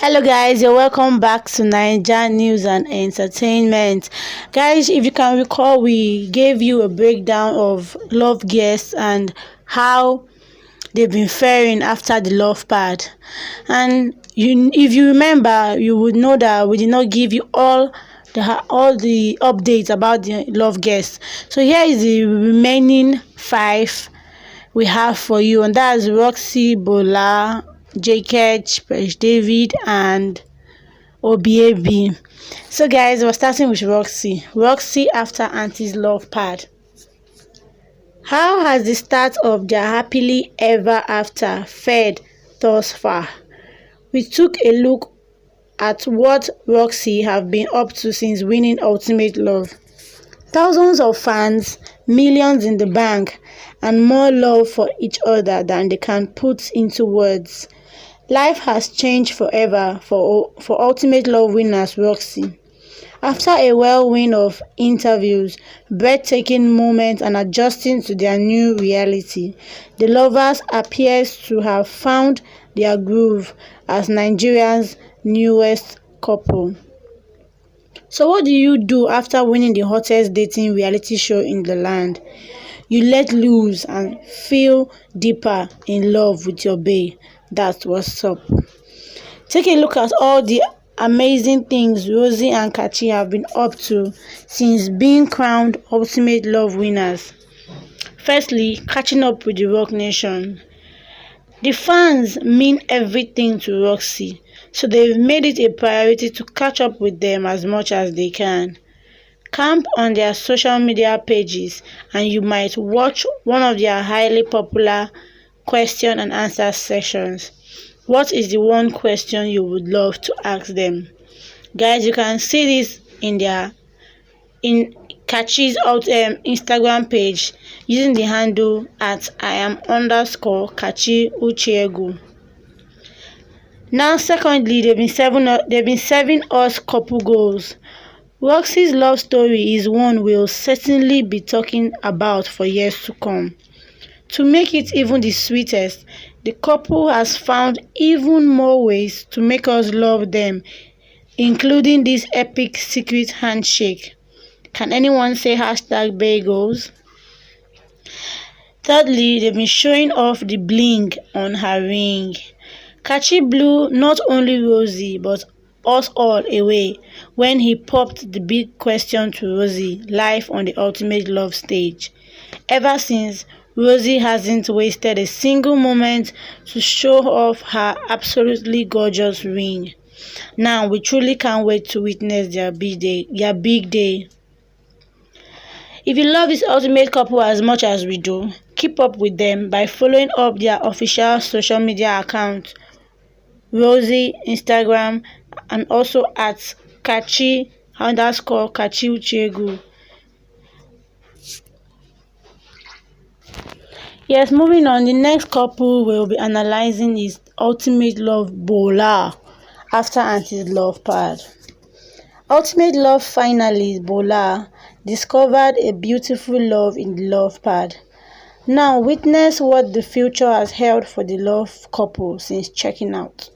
Hello guys, you're welcome back to NAIJA News and Entertainment. Guys, if you can recall, we gave you a breakdown of love guests and how they've been faring after the love part. And if you remember, you would know that we did not give you all the updates about the love guests. So here is the remaining 5 we have for you, and that's Roksie, Bolar, Jaykech, Preshdavid, and Obiebi. So guys, we're starting with Roksie. Roksie after Aunty's love part. How has the start of their happily ever after fared thus far? We took a look at what Roksie have been up to since winning Ultimate Love. Thousands of fans, millions in the bank, and more love for each other than they can put into words. Life has changed forever for Ultimate Love winners Roksie. After a whirlwind of interviews, breathtaking moments, and adjusting to their new reality, the lovers appears to have found their groove as Nigeria's newest couple. So what do you do after winning the hottest dating reality show in the land? You let loose and feel deeper in love with your bae. That's what's up. Take a look at all the amazing things Roxy and Jaykachi have been up to since being crowned Ultimate Love winners. Firstly, catching up with the Rock Nation. The fans mean everything to Roksie, so they've made it a priority to catch up with them as much as they can. Camp on their social media pages and you might watch one of their highly popular question and answer sessions. What is the one question you would love to ask them? Guys, you can see this in Jaykachi's Instagram page using the handle at @IAM_Kachi. Now, secondly, they've been serving us couple goals. Roxie's love story is one we'll certainly be talking about for years to come. To make it even the sweetest, the couple has found even more ways to make us love them, including this epic secret handshake. Can anyone say #bagels? Thirdly, they've been showing off the bling on her ring. Jaykachi blew not only Roxy but us all away when he popped the big question to Roxy live on the Ultimate Love stage. Ever since, Roxy hasn't wasted a single moment to show off her absolutely gorgeous ring. Now we truly can't wait to witness their big day. If you love this ultimate couple as much as we do, keep up with them by following up their official social media account, Roxy Instagram, and also at Kachi_Kachi. Yes, moving on, the next couple we'll be analyzing is Ultimate Love Bolar after Aunty's love part. Ultimate Love finalist Bolar discovered a beautiful love in the love part. Now witness what the future has held for the love couple since checking out.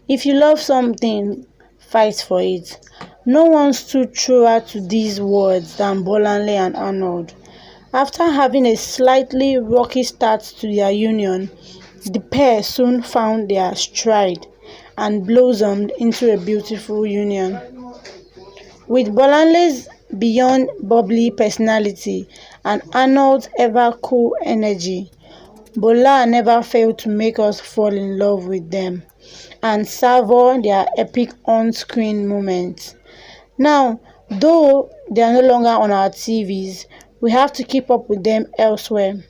If you love something, fight for it. No one stood truer to these words than Bolanle and Arnold. After having a slightly rocky start to their union, the pair soon found their stride and blossomed into a beautiful union. With Bolanle's beyond bubbly personality and Arnold's ever cool energy, Bolar never failed to make us fall in love with them and savor their epic on-screen moments. Now, though they are no longer on our TVs, we have to keep up with them elsewhere.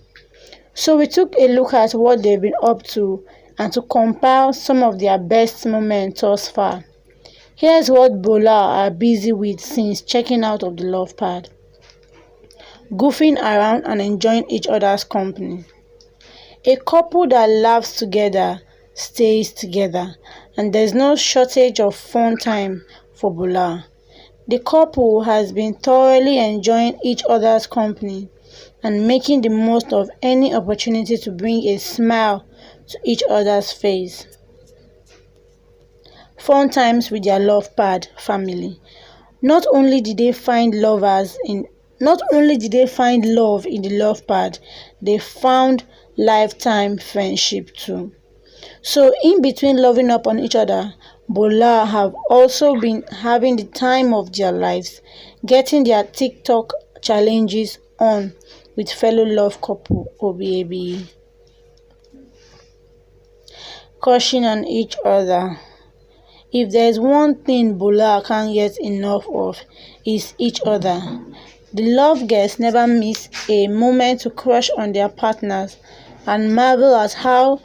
So we took a look at what they've been up to and to compile some of their best moments thus far. Here's what Bolar are busy with since checking out of the love part. Goofing around and enjoying each other's company. A couple that laughs together stays together, and there's no shortage of fun time for Bolar. The couple has been thoroughly enjoying each other's company and making the most of any opportunity to bring a smile to each other's face. fun times with their love pad family. Not only did they find love in the love pad, they found lifetime friendship too. So in between loving up on each other, Bolar have also been having the time of their lives, getting their TikTok challenges on with fellow love couple Obiebi, crushing on each other. If there's one thing Bolar can't get enough of, is each other. The love guests never miss a moment to crush on their partners and marvel at how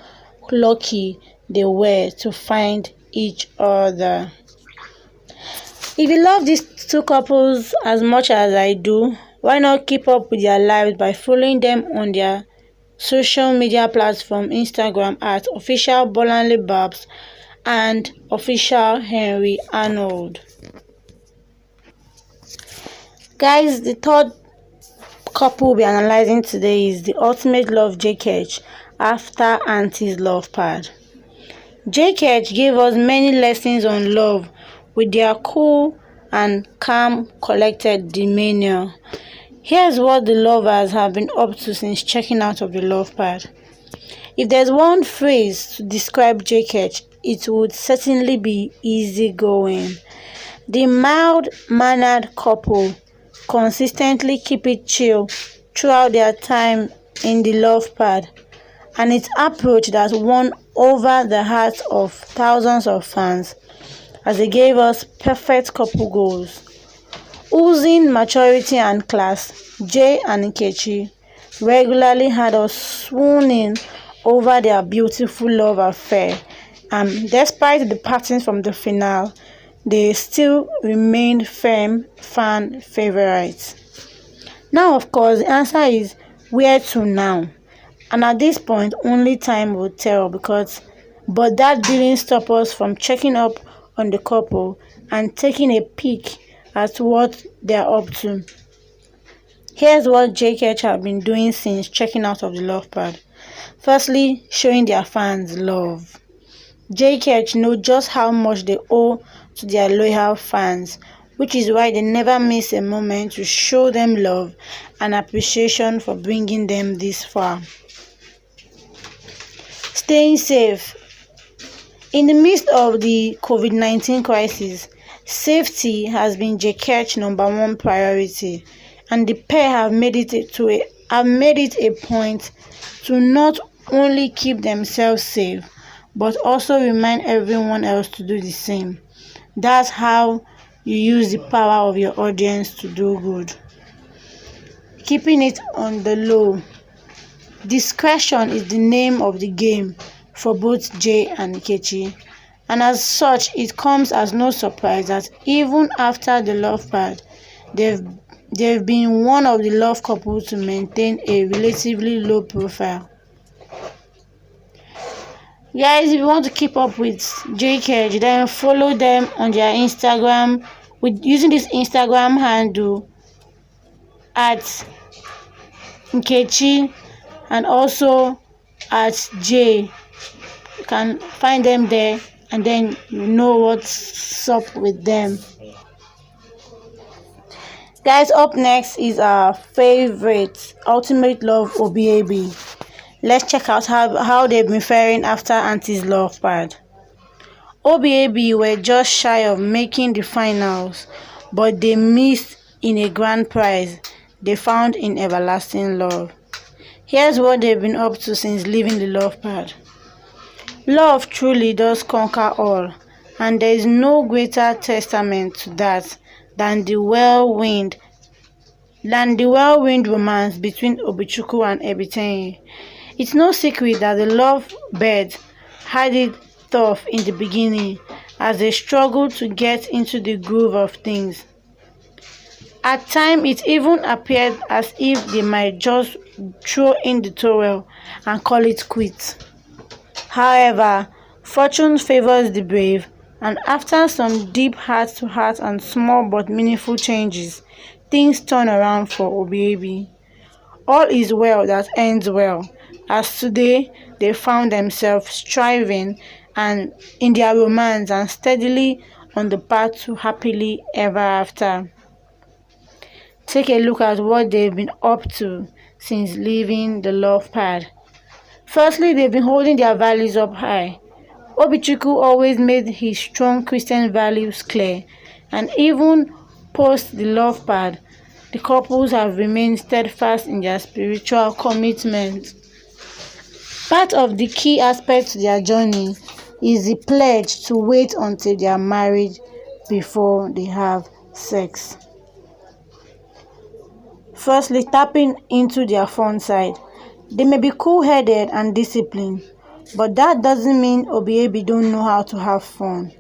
lucky they were to find each other. If you love these two couples as much as I do, why not keep up with their lives by following them on their social media platform Instagram at official Bolanle Babs and official Henry Arnold. Guys, the third couple we'll be analyzing today is the ultimate love Jaykech after Aunty's love pad. Jaykech gave us many lessons on love with their cool and calm collected demeanor. Here's what the lovers have been up to since checking out of the love pad. If there's one phrase to describe Jaykech, it would certainly be easygoing. The mild-mannered couple consistently keep it chill throughout their time in the love pad, and its approach that won over the hearts of thousands of fans as they gave us perfect couple goals. Oozing maturity and class, Jay and Jaykachi regularly had us swooning over their beautiful love affair, and despite the departing from the finale, they still remained firm fan favorites. Now, of course, the answer is where to now, and at this point, only time will tell. But that didn't stop us from checking up on the couple and taking a peek at what they're up to. Here's what Jaykech have been doing since checking out of the love pad. Firstly, showing their fans love. Jaykech know just how much they owe to their loyal fans, which is why they never miss a moment to show them love and appreciation for bringing them this far. Staying safe. In the midst of the COVID-19 crisis, safety has been Jaykech's #1 priority, and the pair have made it a point to not only keep themselves safe, but also remind everyone else to do the same. That's how you use the power of your audience to do good. Keeping it on the low. Discretion is the name of the game for both Jay and Jaykachi, and as such, it comes as no surprise that even after the love pad, they've been one of the love couples to maintain a relatively low profile. Guys, if you want to keep up with Jaykech, then follow them on their Instagram with using this Instagram handle at Jaykachi and also at J. You can find them there, and then you know what's up with them. Guys, up next is our favorite ultimate love Obiebi. Let's check out how they've been faring after Aunty's love pad. Obi and Ebi were just shy of making the finals, but they missed in a grand prize they found in everlasting love. Here's what they've been up to since leaving the love pad. Love truly does conquer all, and there is no greater testament to that than the whirlwind romance between Obichukwu and Ebitenyi. It's no secret that the love birds had it tough in the beginning as they struggled to get into the groove of things. At times, it even appeared as if they might just throw in the towel and call it quits. However, fortune favors the brave, and after some deep heart-to-heart and small but meaningful changes, things turn around for Obiebi. All is well that ends well, as today they found themselves striving and in their romance and steadily on the path to happily ever after. Take a look at what they've been up to since leaving the love pad. Firstly, they've been holding their values up high. Obichukwu always made his strong Christian values clear, and even post the love pad, the couples have remained steadfast in their spiritual commitment. Part of the key aspect to their journey is the pledge to wait until they are married before they have sex. Firstly, tapping into their fun side. They may be cool-headed and disciplined, but that doesn't mean Obiebi don't know how to have fun.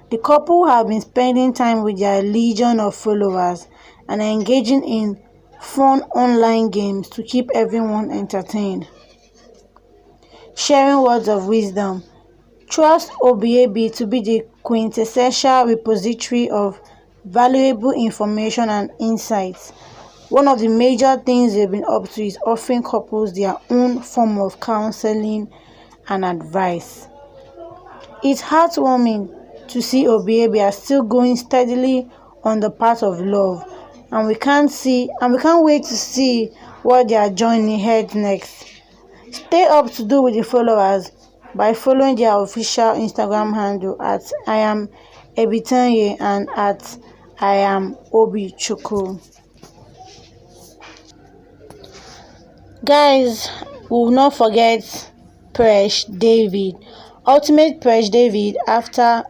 The couple have been spending time with their legion of followers and are engaging in fun online games to keep everyone entertained. Sharing words of wisdom. Trust Obiebi to be the quintessential repository of valuable information and insights. One of the major things they've been up to is offering couples their own form of counseling and advice. It's heartwarming to see Obiebi are still going steadily on the path of love, and we can't wait to see what their journey heads next. Stay up to date with the followers by following their official Instagram handle at I am Ebi and at I am Obichukwu. Guys, we will not forget Preshdavid, ultimate Preshdavid after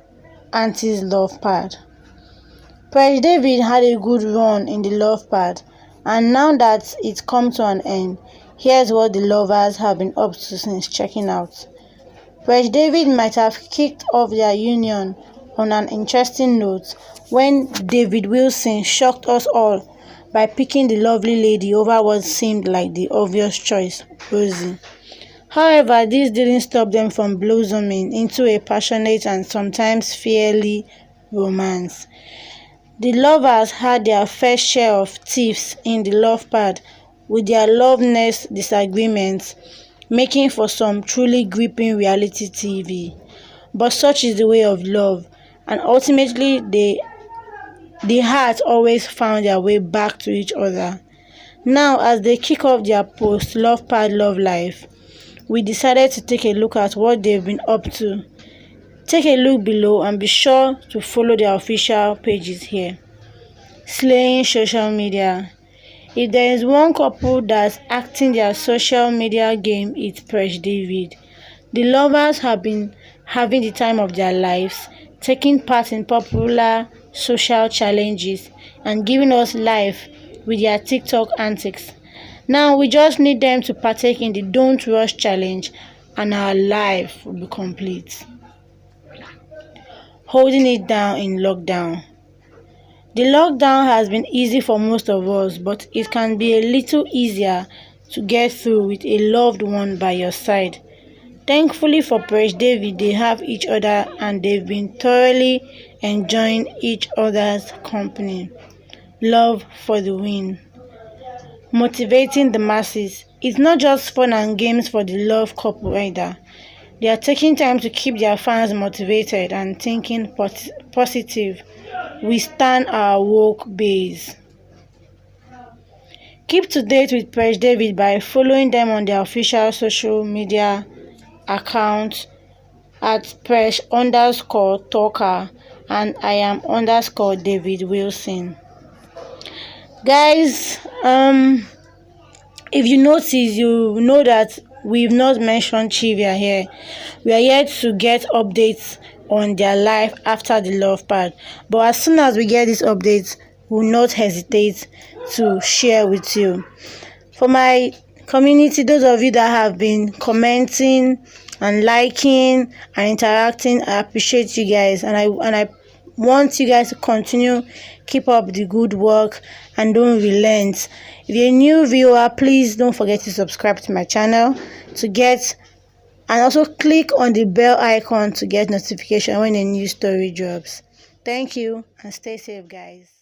Aunty's love pad. Preshdavid had a good run in the love pad, and now that it's come to an end, here's what the lovers have been up to since checking out. Preshdavid might have kicked off their union on an interesting note when David Wilson shocked us all by picking the lovely lady over what seemed like the obvious choice, Roxy. However, this didn't stop them from blossoming into a passionate and sometimes fiery romance. The lovers had their fair share of tiffs in the love pad, with their love-ness disagreements making for some truly gripping reality TV. But such is the way of love, and ultimately the hearts always found their way back to each other. Now, as they kick off their post-love pad love life, we decided to take a look at what they've been up to. Take a look below and be sure to follow their official pages here. Slaying social media. If there is one couple that's acting their social media game, it's Preshdavid. The lovers have been having the time of their lives, taking part in popular social challenges and giving us life with their TikTok antics. Now we just need them to partake in the Don't Rush challenge and our life will be complete. Holding it down in lockdown. The lockdown has been easy for most of us, but it can be a little easier to get through with a loved one by your side. Thankfully for Preshdavid, they have each other and they've been thoroughly enjoying each other's company. Love for the win. Motivating the masses. It's not just fun and games for the love couple either. They are taking time to keep their fans motivated and thinking positive. We stand our woke base. Keep to date with Preshdavid by following them on their official social media account at Presh_talker and I am _David Wilson. Guys, if you notice, you know that we've not mentioned Chivia here. We are yet to get updates on their life after the love pad, but as soon as we get these updates, we will not hesitate to share with you. For my community, those of you that have been commenting and liking and interacting, I appreciate you guys, and I want you guys to continue, keep up the good work and don't relent. If you're a new viewer, please don't forget to subscribe to my channel and also click on the bell icon to get notification when a new story drops. Thank you and stay safe, guys.